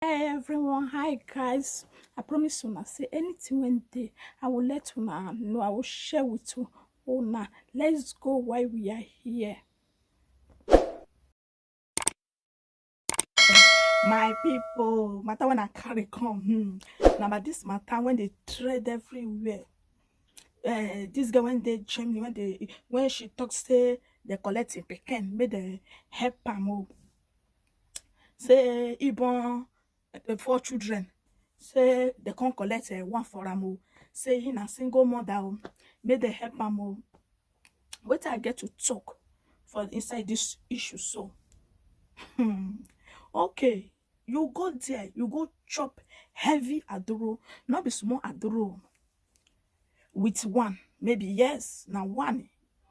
Hey everyone, hi guys. I promise you, say anything when day I will let you know. I will share with you. Oh, now let's go while we are here. My people, matter when I carry come. Now, but this matter when they trade everywhere. This girl when they Germany when she talks say they collecting pecan, made the help am say Ibon four children say they can't collect one for am say he na single mother make dem help am wetin I get to talk for inside this issue so okay, you go there, you go chop heavy adoro, not be small adoro with one, maybe yes na one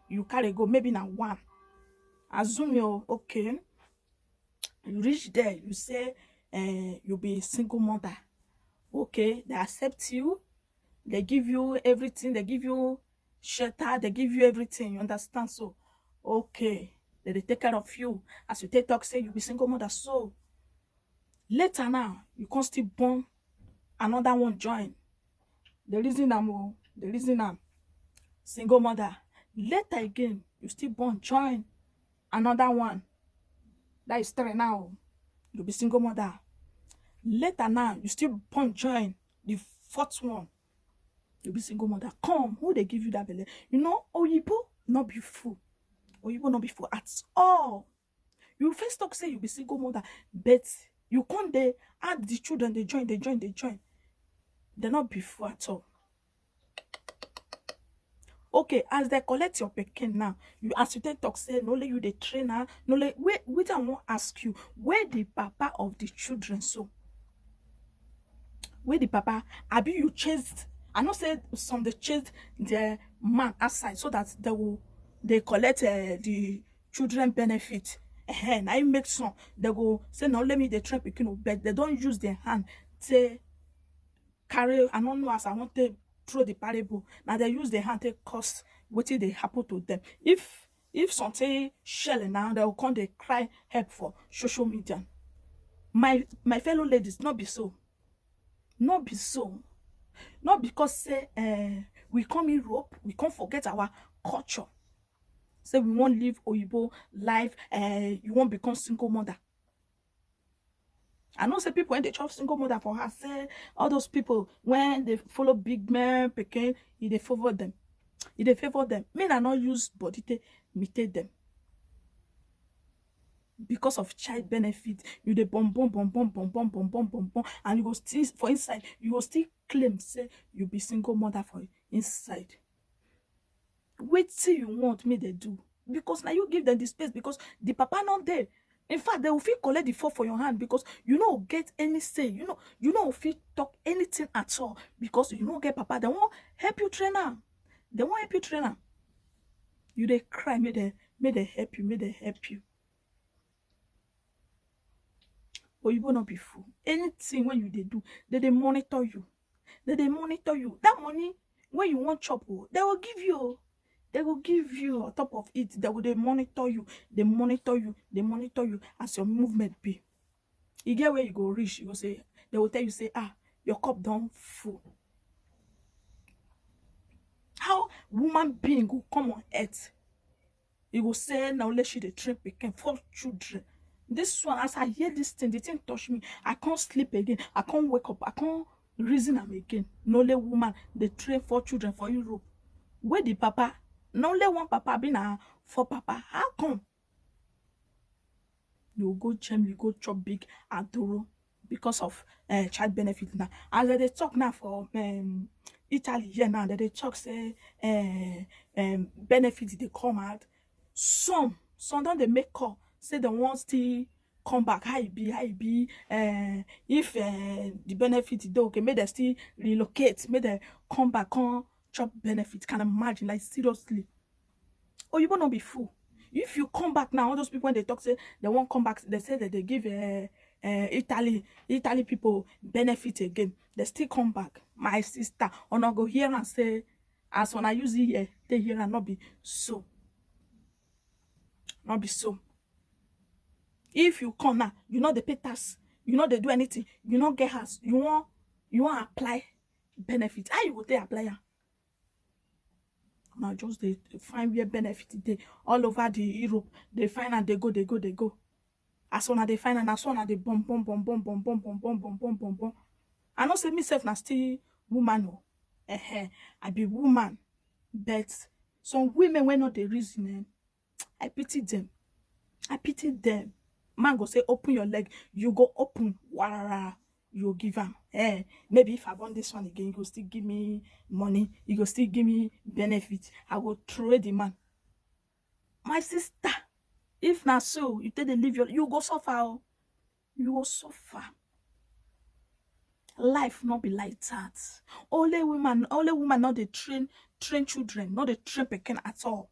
you carry go, maybe na one assume you okay, you reach there, you say you be a single mother. Okay, they accept you, they give you everything, they give you shelter, they give you everything, you understand? So okay, they take care of you as you take talk say you be single mother. So later now you can still born another one join the reason I'm single mother. Later again you still born join another one, that is three. Now you be single mother. Later now you still born join the fourth one, you be single mother. Come, who they give you that belly? You know, Oyibo not be fool. Oyibo not be fool at all. You first talk say you be single mother, but you can't they add the children, they join. They not be fool at all. Okay, as they collect your pekin now, you as you take talk say no let you the trainer, no let wait I won't ask you where the papa of the children so. Where the papa, abi you chased, I know say some they chased the man outside so that they collect the children benefit. And I make some they go say now let me the train picking, but they don't use their hand to carry. I don't know as I want to throw the parable. Now they use their hand to cause what they happen to them. If something shelling now, they will come they cry help for social media. My fellow ladies, not be so. Not be so. Not because say we come Europe, we can't forget our culture. Say we won't live Oyibo life, you won't become single mother. I know say people when they chop single mother for her, say all those people when they follow big men, pecan, they favor them. If they favor them, men are not use body to imitate them. Because of child benefit, you the bomb, and you go still for inside, you will still claim say you be single mother for inside. Wait till you want me they do, because now you give them the space, because the papa not there. In fact, they will feel collect the fall for your hand, because you don't get any say, you don't feel talk anything at all, because you don't get papa. They won't help you trainer. They won't help you trainer. You they cry, may they help you. But you will not be fool. Anything when you they do, they monitor you. They monitor you. That money when you want chop, they will give you. They will give you on top of it. They monitor you. They monitor you as your movement be. You get where you go reach, you go say, they will tell you, say, your cup don't full. How woman being will come on earth? You will say, now let you the train became 4 children. This one, as I hear this thing, the thing touch me. I can't sleep again. I can't wake up. I can't reason them again. No let woman, they train 4 children for Europe. Where the papa? No let one papa be na 4 papa. How come? You go gem, you go chop big adoro because of child benefit now. As they talk now for Italy here now, they talk say benefits they come out. Some don't they make call say they want to come back. How it be if the benefit is okay, may they still relocate, may they come back on chop benefit. Can imagine, like seriously. Oh, you will not be fool. If you come back now, all those people when they talk say they won't come back, they say that they give Italy people benefit again. They still come back. My sister, or not go here and say, as when I use it here, they hear and not be so. Not be so. If you come now, you know the pay tax. You know they do anything. You not get house. You want apply benefit. How you go take apply? Now just they find where benefit they all over the Europe. They find and they go. As soon as they find and as soon as they bomb. I know say myself na still woman. I be woman, but some women when not the reason. I pity them. Man go say open your leg, you go open. Warara, you give am. Maybe if I want this one again, you go still give me money. You go still give me benefit. I will trade the man. My sister, if not so, you take the leave you go suffer. You go suffer. Life not be like that. Only woman not they train children, not they train pekin at all.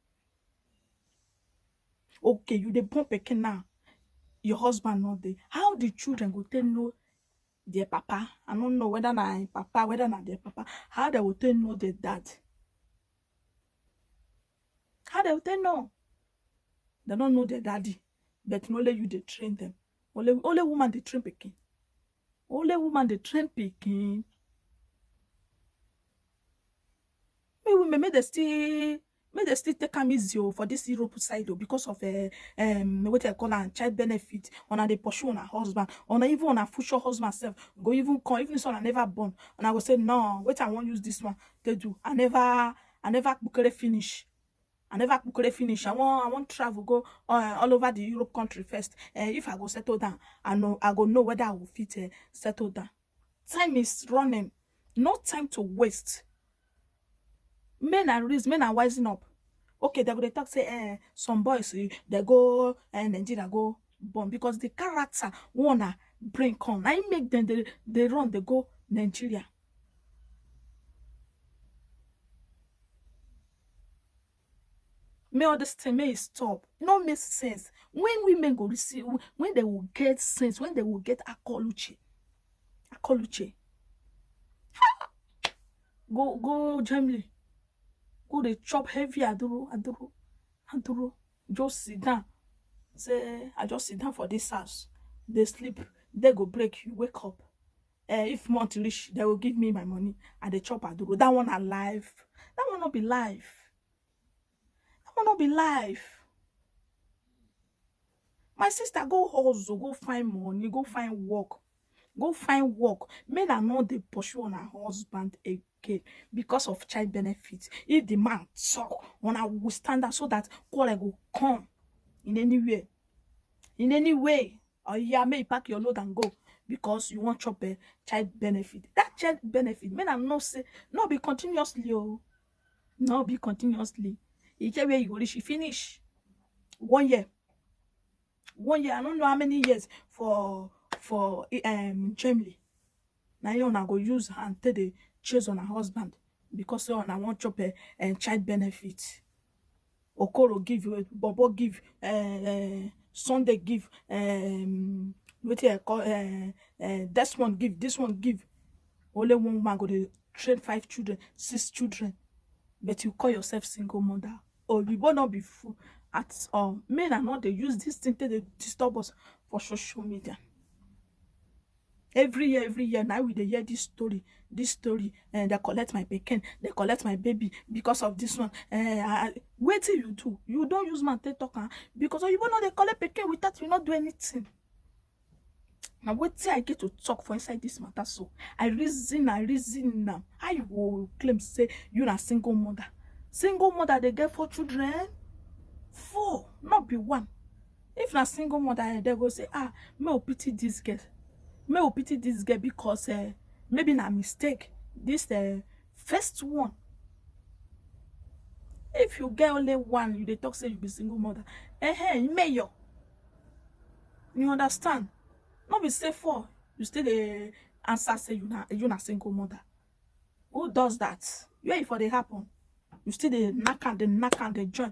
Okay, you the born pekin now. Your husband not there. How the children go tell know their papa? I don't know whether na papa, whether na their papa. How they will tell know their dad? How they will tell know? They don't know their daddy, but only you they train them. Only woman they train pekin. Only woman they train pekin. Maybe they still take am easy for this Europe side because of what I call a child benefit. On they pursue on a husband, on even on a future husband self go even come even son I never born. And I will say no, wait, I won't use this one. They do. I never finish. I want travel go all over the Europe country first. If I go settle down, I go know whether I will fit settle down. Time is running. No time to waste. Men are wising up. Okay, they go talk say some boys they go Nigeria go born because the character wanna bring come. I make them they run they go Nigeria. May all this thing may stop. No make sense. When women go receive, when they will get sense, when they will get akoluche. Go Germany. Go they chop heavy aduro. Just sit down. Say I just sit down for this house. They sleep. They go break. You wake up. If month reach, they will give me my money and they chop aduro. That one alive. That one not be life. My sister go hustle, go find money, go find work. Men are not the pursue on her husband again because of child benefits. If the man talk, on a will stand up so that call go come in any way. Or yeah, may pack your load and go because you want chop a child benefit. That child benefit, men are not say not be continuously. Not be continuously. You get where you go reach, you finish 1 year. I don't know how many years for Germany. Now you wanna go use and take the chase on her husband because you wanna want chop a child benefit. Okoro give you, Bobo give, Sunday give, what you call this one give. Only one woman go to train 5 children, 6 children, but you call yourself single mother. Or we will not be fool at all. Men are not they use this thing to disturb us for social media. Every year now we hear this story, and they collect my pekin, they collect my baby because of this one. Wait till you do. You don't use my talk because you will not they collect pekin without you not do anything. Now wait till I get to talk for inside this matter. So I reason now. How you will claim say you're a single mother? Single mother, they get 4 children. 4, not be 1. If not single mother, they go say, may I pity this girl. Because maybe na mistake. This first one. If you get only 1, you they talk say you be single mother. Mayor. You understand? Not be say 4. You still the answer say you not single mother. Who does that? Where if they happen? You still they knock and they join.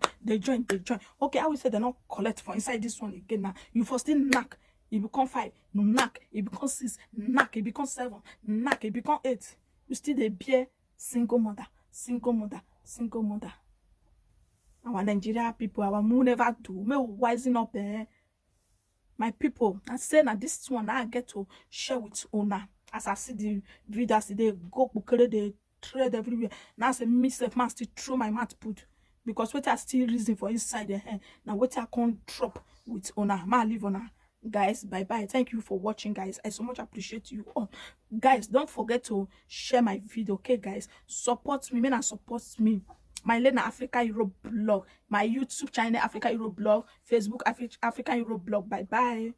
Okay, I will say they not collect for inside this one again now. You first still knock, it become 5, no knock, it become 6, knock, it become 7, knock, it become 8. You still they bear single mother. Our Nigeria people, our moon never do. Me wising up My people, I say now this one I get to share with owner. As I see the videos, they go bukere, they trade everywhere. Now I say myself man still throw my mouth put because what I still reason for inside the hand. Now what I can't drop with owner. Ma leave owner. Guys, bye bye. Thank you for watching, guys. I so much appreciate you all. Guys, don't forget to share my video, okay, guys? Support me, man, support me. My Lena Africa Europe blog, my YouTube channel Africa Europe blog, Facebook Africa Europe blog. Bye bye.